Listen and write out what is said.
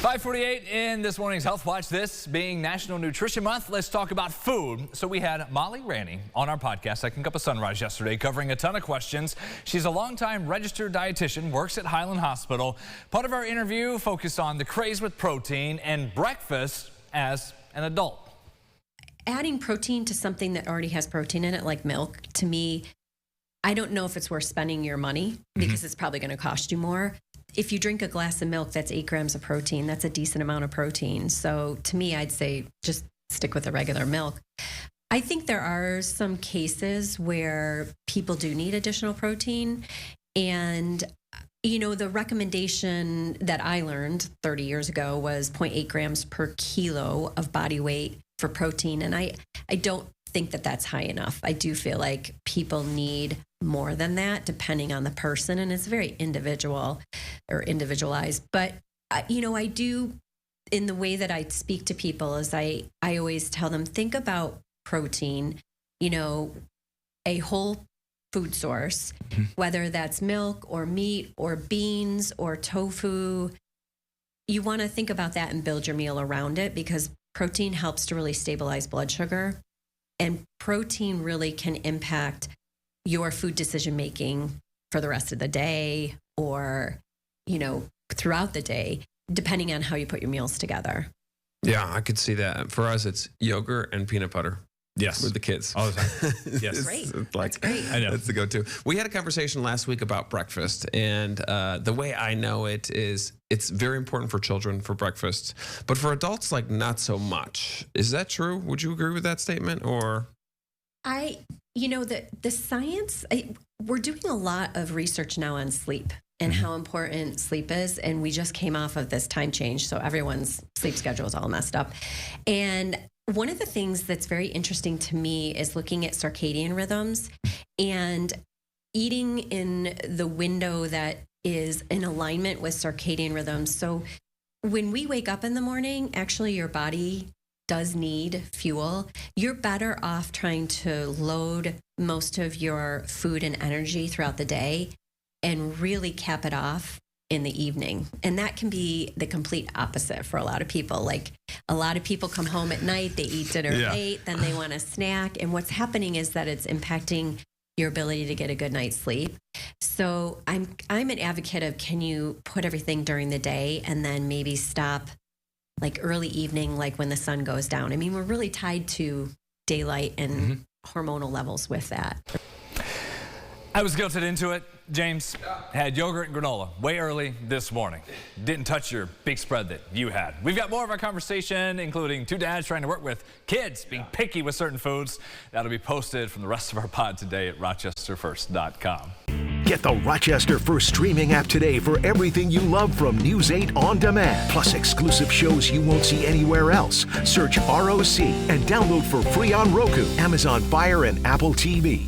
5:48 in this morning's Health Watch. This being National Nutrition Month, let's talk about food. So we had Molly Ranney on our podcast, Second Cup of Sunrise, yesterday, covering a ton of questions. She's a longtime registered dietitian, works at Highland Hospital. Part of our interview focused on the craze with protein and breakfast as an adult. Adding protein to something that already has protein in it, like milk, to me, I don't know if it's worth spending your money because it's probably going to cost you more. If you drink a glass of milk, that's 8 grams of protein. That's a decent amount of protein. So to me, I'd say just stick with the regular milk. I think there are some cases where people do need additional protein. And, you know, the recommendation that I learned 30 years ago was 0.8 grams per kilo of body weight for protein. And I don't think that that's high enough. I do feel like people need more than that depending on the person, and it's very individual or individualized. But you know, I do, in the way that I speak to people, is I always tell them, think about protein, you know, a whole food source, whether that's milk or meat or beans or tofu. You want to think about that and build your meal around it, because protein helps to really stabilize blood sugar. And protein really can impact your food decision making for the rest of the day, or, you know, throughout the day, depending on how you put your meals together. Yeah, I could see that. For us, it's yogurt and peanut butter. Yes. With the kids. All the time. Yes. Great. That's great. I know. That's the go-to. We had a conversation last week about breakfast, and the way I know it is it's very important for children for breakfast, but for adults, like, not so much. Is that true? Would you agree with that statement, or? You know, the science, we're doing a lot of research now on sleep and how important sleep is. And we just came off of this time change, so everyone's sleep schedule is all messed up. And one of the things that's very interesting to me is looking at circadian rhythms and eating in the window that is in alignment with circadian rhythms. So when we wake up in the morning, actually your body does need fuel. You're better off trying to load most of your food and energy throughout the day and really cap it off in the evening. And that can be the complete opposite for a lot of people. Like, a lot of people come home at night, they eat dinner late, then they want a snack. And what's happening is that it's impacting your ability to get a good night's sleep. So I'm an advocate of, can you put everything during the day and then maybe stop like early evening, like when the sun goes down. I mean, we're really tied to daylight and hormonal levels with that. I was guilted into it. James had yogurt and granola way early this morning. Didn't touch your big spread that you had. We've got more of our conversation, including two dads trying to work with kids being picky with certain foods. That'll be posted from the rest of our pod today at rochesterfirst.com. Get the Rochester First streaming app today for everything you love from News 8 On Demand, plus exclusive shows you won't see anywhere else. Search ROC and download for free on Roku, Amazon Fire, and Apple TV.